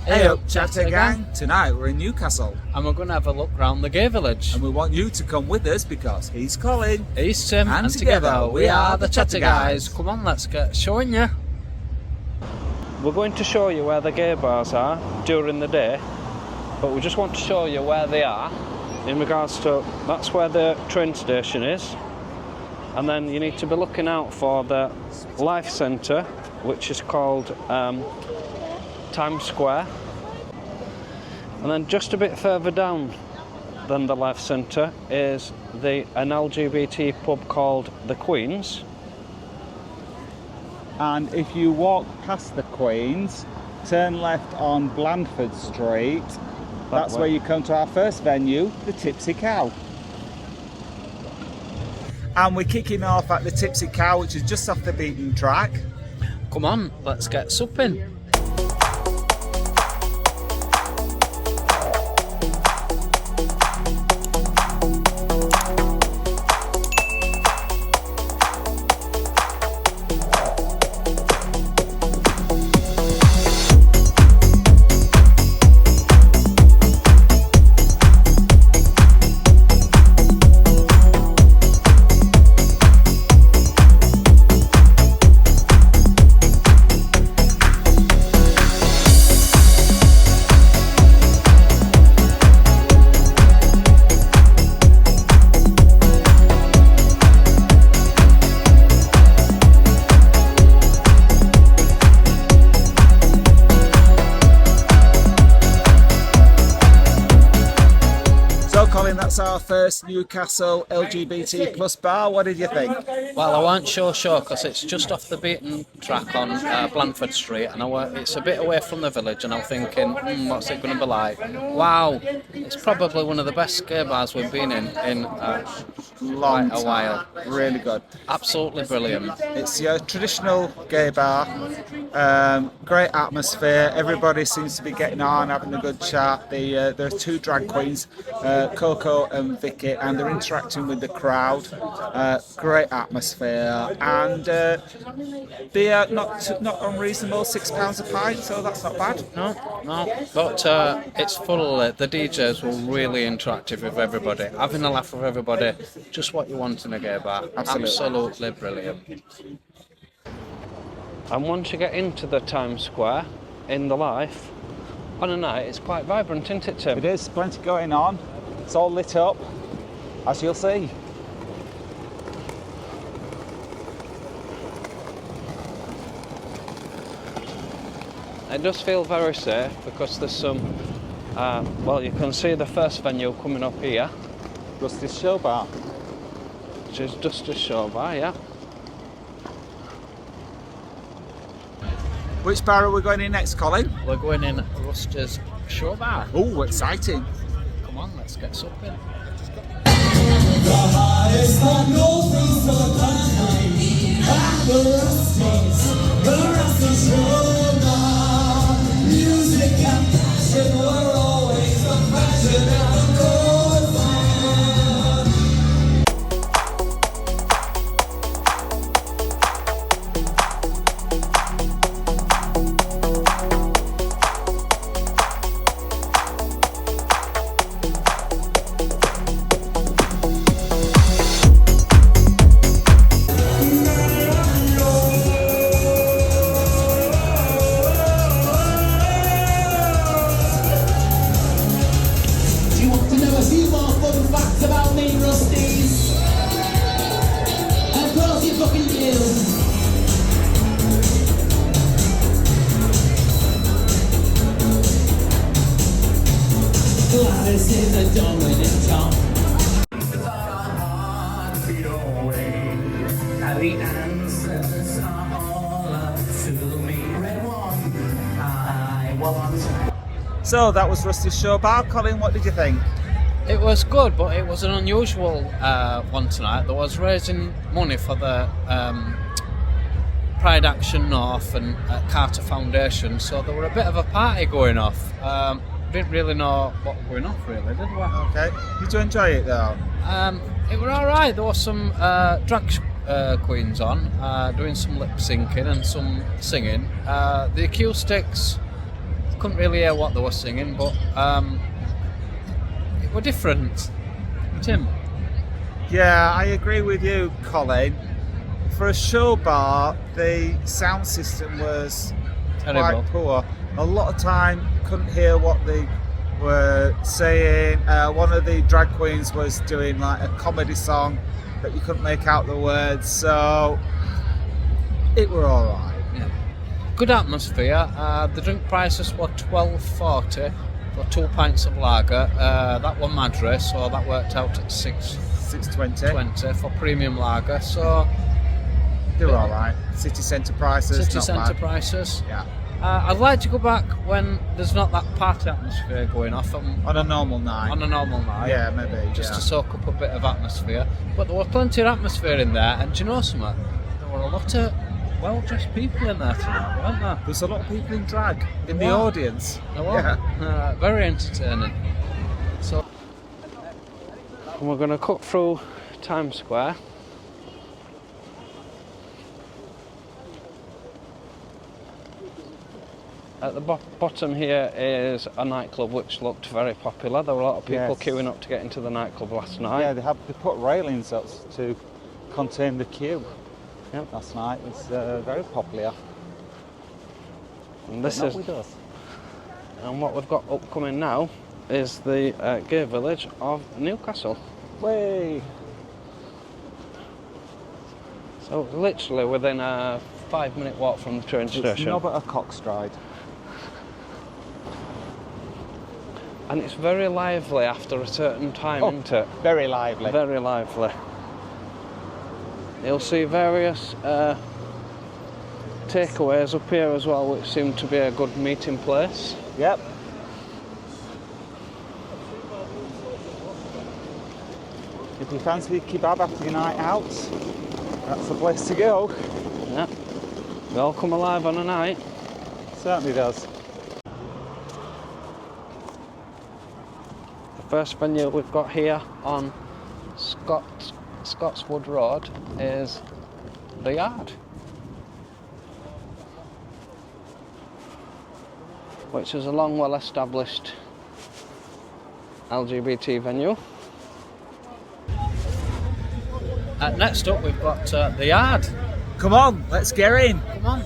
Hey up, Chatter Gang! Tonight we're in Newcastle and we're going to have a look around the gay village. and we want you to come with us because he's Colin. He's Tim, and together we are the Chatter Guys. Come on, let's get showing you. We're going to show you where the gay bars are during the day, but we just want to show you where they are in regards to that's where the train station is, and then you need to be looking out for the life centre, which is called Times Square, and then just a bit further down than the life centre is an LGBT pub called the Queen's. And if you walk past the Queen's, turn left on Blandford Street. That's where you come to our first venue, the Tipsy Cow. And we're kicking off at the Tipsy Cow, which is just off the beaten track. Come on, let's get supping. Colin, that's our first Newcastle LGBT plus bar. What did you think? Well, I weren't sure because it's just off the beaten track on Blandford Street, and it's a bit away from the village, and I'm thinking, what's it going to be like? Wow, it's probably one of the best gay bars we've been in Long quite a while. Really good. Absolutely brilliant. It's your traditional gay bar. Great atmosphere. Everybody seems to be getting on, having a good chat. There are two drag queens, Coco and Vicky, and they're interacting with the crowd. Great atmosphere, and beer not unreasonable, £6 a pint, so that's not bad. No, but it's full. The DJs were really interactive with everybody, having a laugh with everybody. Just what you want in a gay bar. Absolutely brilliant. And once you get into the Times Square in the life, on a night it's quite vibrant, isn't it, Tim? It is, plenty going on. It's all lit up, as you'll see. It does feel very safe because there's some, well, you can see the first venue coming up here. Rusty's Show Bar. Which is just a show bar, yeah. Which bar are we going in next, Colin? We're going in Rusty's Show Bar. Oh, exciting. Come on, let's get something. The hottest on Northeast of the country, the Rusty's Show Bar. Music and passion were always the passion and the core fun. Gladys is a dominant top. The answers are all up to me. Red one, I want. So that was Rusty's Show Bar. Colin, what did you think? It was good, but it was an unusual one tonight. There was raising money for the Pride Action North and Carter Foundation, so there were a bit of a party going off. Didn't really know what was going off, really, did we? Okay. Did you enjoy it though? It were all right. There was some drag queens on, doing some lip syncing and some singing. The acoustics couldn't really hear what they were singing, but it were different. Tim? Yeah, I agree with you, Colin. For a show bar, the sound system was Terrible. quite poor. A lot of time, couldn't hear what they were saying. One of the drag queens was doing like a comedy song that you couldn't make out the words, so it were all right. Yeah. Good atmosphere. The drink prices were $12.40 for 2 pints of lager. That were Madras, so that worked out at $6.20. for premium lager. So They were all right. City centre prices, city not centre bad. prices. Yeah. I'd like to go back when there's not that party atmosphere going off On a normal night. on a normal night. Yeah, maybe. Just yeah. to soak up a bit of atmosphere. But there was plenty of atmosphere in there, and do you know something? There were a lot of well-dressed people in there tonight, weren't there? There's a lot of people in drag in the There were. audience. There were. Yeah. Very entertaining. So, and we're going to cut through Times Square. At the bottom here is a nightclub which looked very popular. There were a lot of people Yes. queuing up to get into the nightclub last night. Yeah, they put railings up to contain the queue. Yep. Last night it was very popular. And this But not is, with us. and what we've got upcoming now is the gay village of Newcastle. Way. So literally within a 5-minute walk from the train It's station. not but a cockstride. And it's very lively after a certain time, Oh, isn't it? very lively. Very lively. You'll see various takeaways up here as well, which seem to be a good meeting place. Yep. If you fancy a kebab after your night out, that's the place to go. Yeah. They all come alive on a night. Certainly does. The first venue we've got here on Scotswood Road is the Yard, which is a long, well-established LGBT venue. Next up, we've got the Yard. Come on, let's get in. Come on.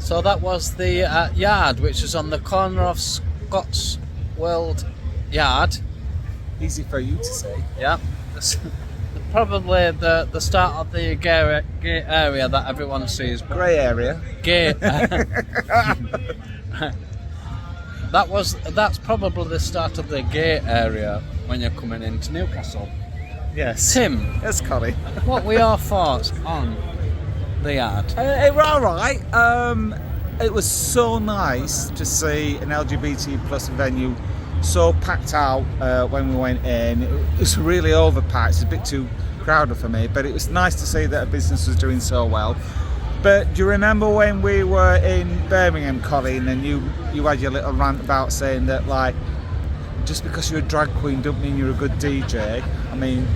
So that was the Yard, which is on the corner of Scotswold Yard. Easy for you to say. Yeah, probably the start of the gay area that everyone sees. Grey area. Gay. That's probably the start of the gay area when you're coming into Newcastle. Yes. Tim, Yes, Colin. what were your thoughts on the Yard? It were alright. It was so nice to see an LGBT plus venue so packed out when we went in. It was really overpacked. It's a bit too crowded for me, but it was nice to see that a business was doing so well. But do you remember when we were in Birmingham, Colin, and you had your little rant about saying that, like, just because you're a drag queen don't mean you're a good DJ? I mean,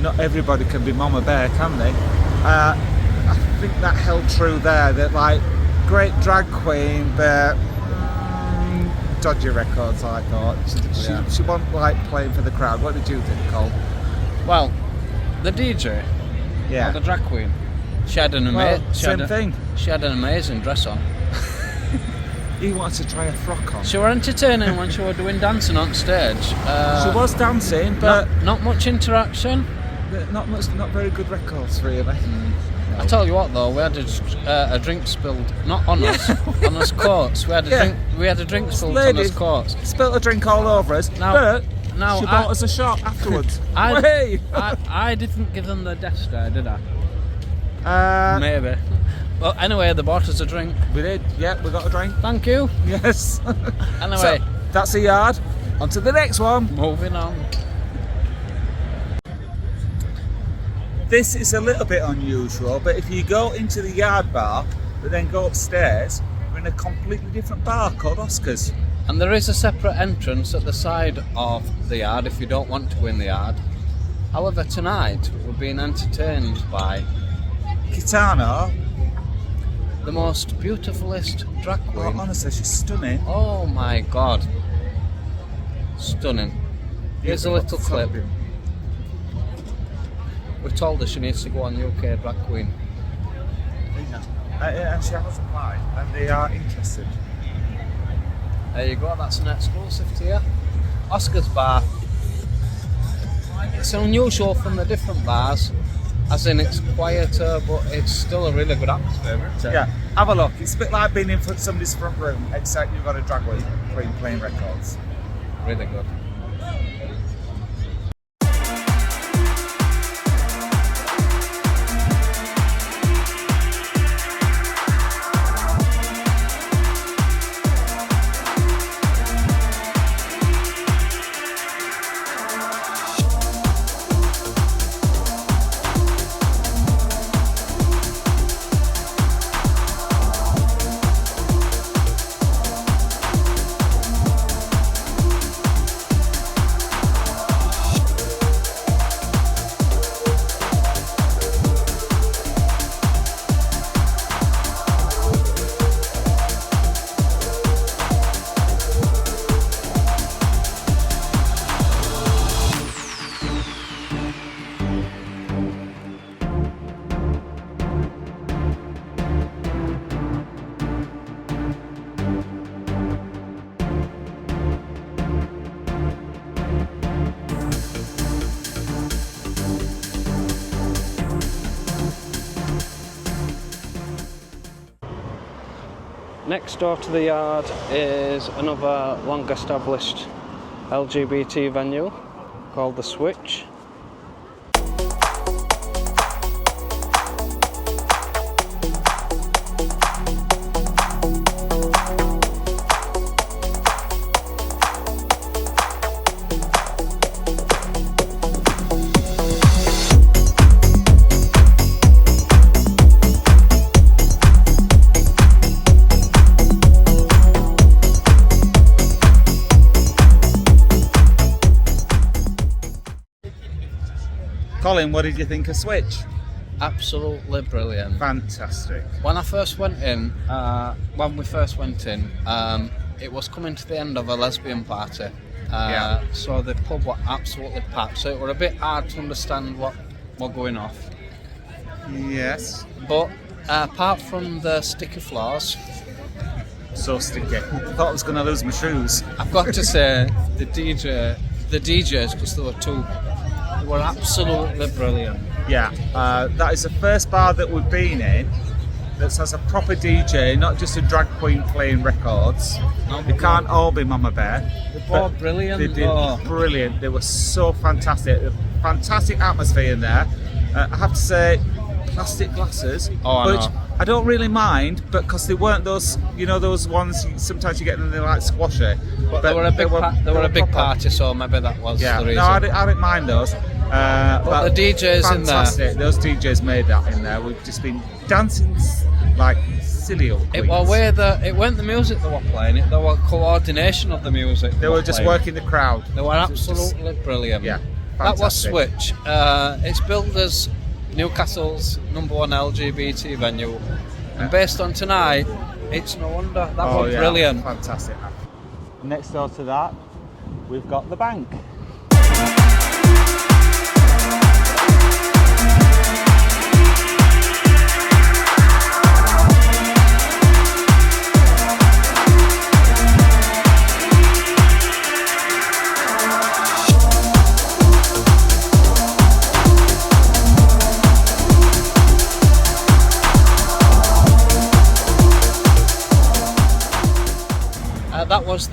not everybody can be Mama Bear, can they? I think that held true there, that, like, great drag queen, but dodgy records, I thought. She wasn't, like, playing for the crowd. What did you think, Cole? Well, the DJ, Yeah. or the drag queen, she had an Same thing. She had an amazing dress on. He wanted to try a frock on. She were entertaining when she were doing dancing on stage. She was dancing, but not much interaction. not very good records, really. I tell you what though, we had a drink spilled, not on us, on us coats. We had a drink spilled on us coats. Spilled a drink all over us, but she bought us a shot afterwards. I didn't give them the death stare, did I? Maybe. Well, anyway, they bought us a drink. We did, yeah, we got a drink. Thank you. Yes. Anyway. So, that's the yard. On to the next one. Moving on. This is a little bit unusual, but if you go into the yard bar, but then go upstairs, we're in a completely different bar called Oscar's. And there is a separate entrance at the side of the yard if you don't want to go in the yard. However, tonight we're being entertained by Kitana. the most beautifulest drag queen. Oh, honestly, she's stunning. Oh my god. Stunning. Here's a little clip. We told her she needs to go on UK Drag Queen. And she has applied, and they are interested. There you go, that's an exclusive to you. Oscar's bar. It's unusual from the different bars, as in it's quieter, but it's still a really good atmosphere, isn't it? Yeah, have a look. It's a bit like being in somebody's front room, except you've got a drag queen playing records. Really good. Next door to the yard is another long established LGBT venue called The Switch. Colin, what did you think of Switch? Absolutely brilliant. Fantastic. When I first went in, when we first went in, it was coming to the end of a lesbian party. So the pub were absolutely packed. So it were a bit hard to understand what were going off. Yes. But apart from the sticky floors, So sticky. I thought I was going to lose my shoes. I've got to say the DJs, because there were two, were absolutely brilliant. Yeah, that is the first bar that we've been in that has a proper DJ, not just a drag queen playing records. They can't all be Mama Bear. They were brilliant. They did brilliant. They were so fantastic. Fantastic atmosphere in there. I have to say, plastic glasses, which I don't really mind, but because they weren't those, you know, those ones sometimes you get and they're like squashy. But they were a big party, so maybe that was the reason. No, I didn't mind those. But the DJs fantastic. in there, those DJs made that in there. We've just been dancing like silly old queens. It weren't the music they were playing, it there were coordination of the music. They were just working the crowd. They were absolutely brilliant. Yeah, that was fantastic. Switch. It's billed as Newcastle's #1 LGBT venue, and based on tonight, it's no wonder. That was brilliant. Fantastic. Next door to that, we've got the bank.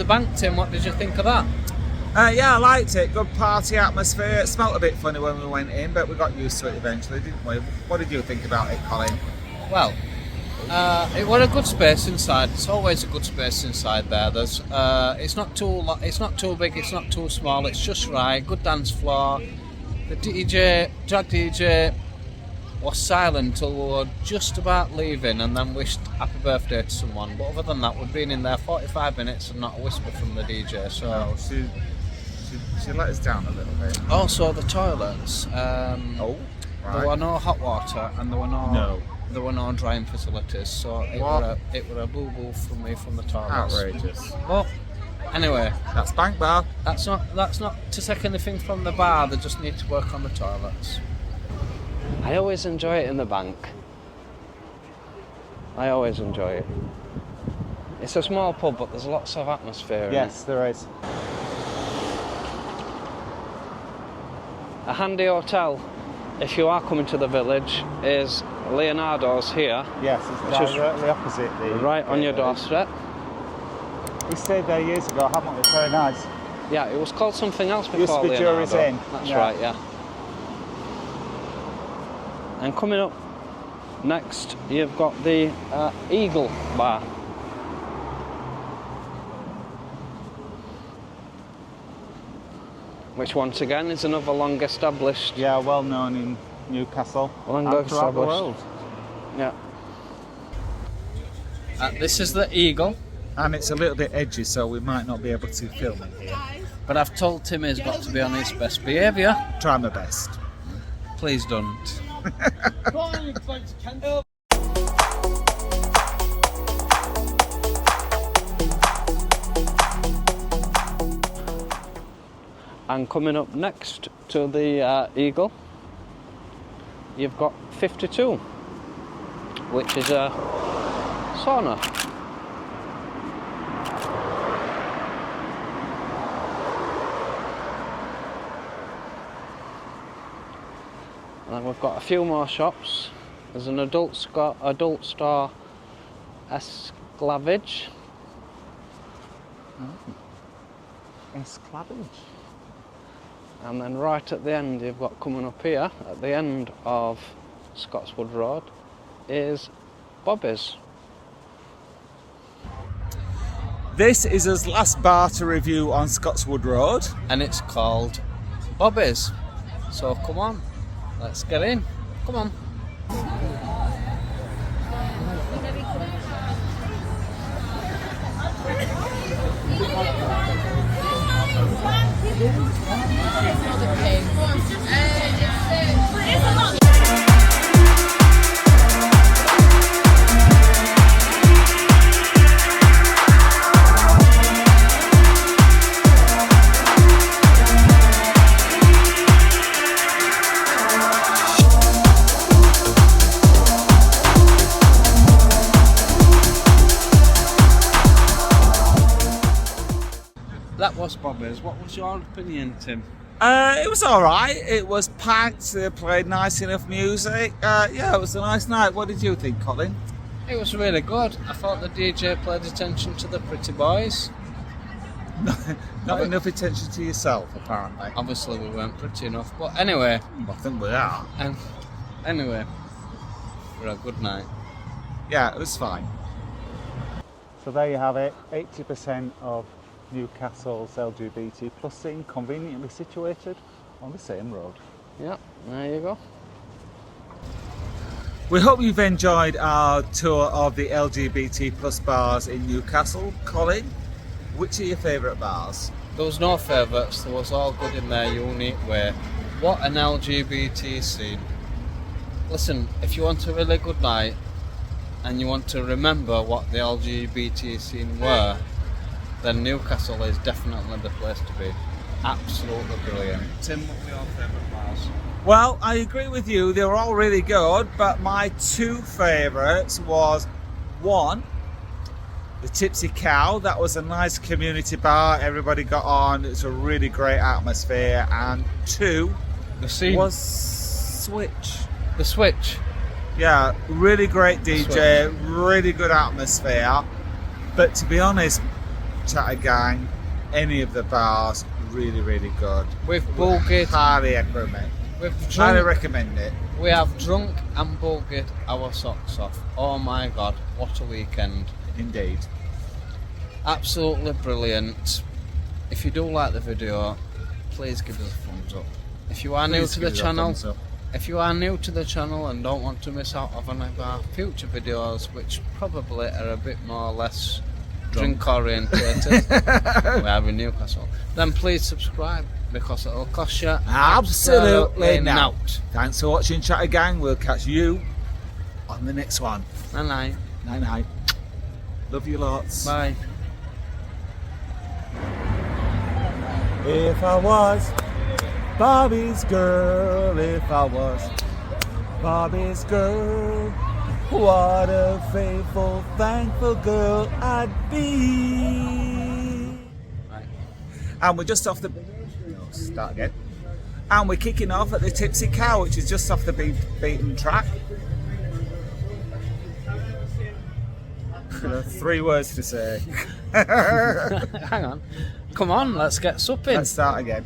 bank, Tim. What did you think of that? Yeah, I liked it. Good party atmosphere. It smelt a bit funny when we went in, but we got used to it eventually, didn't we? What did you think about it, Colin? Well, it was a good space inside. It's always a good space inside there. There's, it's not too big, it's not too small. It's just right. Good dance floor. The drag DJ, was silent till we were just about leaving, and then wished happy birthday to someone. But other than that, we've been in there 45 minutes and not a whisper from the DJ. So no, she let us down a little bit. Also, the toilets. Right. There were no hot water, and there were no drying facilities. So it were a boo boo from me from the toilets. Outrageous. Well, anyway, That's Bank Bar. that's not to take anything from the bar. They just need to work on the toilets. I always enjoy it in the bank. I always enjoy it. It's a small pub, but there's lots of atmosphere. Yes, there is. A handy hotel, if you are coming to the village, is Leonardo's here. Yes, it's directly opposite the... Right on your doorstep. We stayed there years ago, haven't we? Very nice. Yeah, it was called something else before Used to be Leonardo. Jury's Inn. That's Yeah. right, yeah. And coming up next, you've got the Eagle Bar. Which once again is another long established. Yeah, well known in Newcastle. Long and throughout the established. world. Yeah. This is the Eagle, And it's a little bit edgy, so we might not be able to film it here. but I've told Tim he's got to be on his best behaviour. Try my best. Please don't. And coming up next to the Eagle, you've got 52, which is a sauna. And we've got a few more shops. There's an adult store, Esclavage. Esclavage. And then right at the end, you've got coming up here, at the end of Scotswood Road, is Bobby's. This is his last bar to review on Scotswood Road. And it's called Bobby's. So come on, let's get in. Come on. That was Bobby's. What was your opinion, Tim? It was alright. It was packed. They played nice enough music. Yeah, it was a nice night. What did you think, Colin? It was really good. I thought the DJ played attention to the pretty boys. Not enough attention to yourself, apparently. Obviously we weren't pretty enough, but anyway. I think we are. And anyway, for a good night. Yeah, it was fine. So there you have it. 80% of Newcastle's LGBT plus scene conveniently situated on the same road. Yeah, there you go. We hope you've enjoyed our tour of the LGBT plus bars in Newcastle. Colin, which are your favourite bars? There was no favourites, there was all good in their unique way. What an LGBT scene. Listen, if you want a really good night and you want to remember what the LGBT scene were, then Newcastle is definitely the place to be. Absolutely brilliant. Tim, what were your favourite bars? Well, I agree with you, they were all really good, but my two favourites was one, the Tipsy Cow. That was a nice community bar, everybody got on, it's a really great atmosphere. And two The scene was Switch. The Switch. Yeah, really great DJ, really good atmosphere. But to be honest, Chatter Gang, any of the bars, really, really good. We've boogied, Highly recommend. we've Highly drunk, recommend it. we have drunk and boogied our socks off. Oh my god, what a weekend. Indeed. Absolutely brilliant. If you do like the video, please give us a thumbs up. If you are new Please to give the us a channel, thumbs up. if you are new to the channel and don't want to miss out on any of our future videos, which probably are a bit more or less drink orientated, we are in Newcastle, then please subscribe because it'll cost you Absolutely not. nought. Thanks for watching, Chatter Gang. We'll catch you on the next one. And Night night. Love you lots. bye. If I was Bobby's girl, if I was Bobby's girl, what a faithful, thankful girl I'd be. Right. And we're just off the. Start again. And we're kicking off at the Tipsy Cow, which is just off the beaten track. 3 words to say. Hang on. Come on, let's get supping. Let's start again.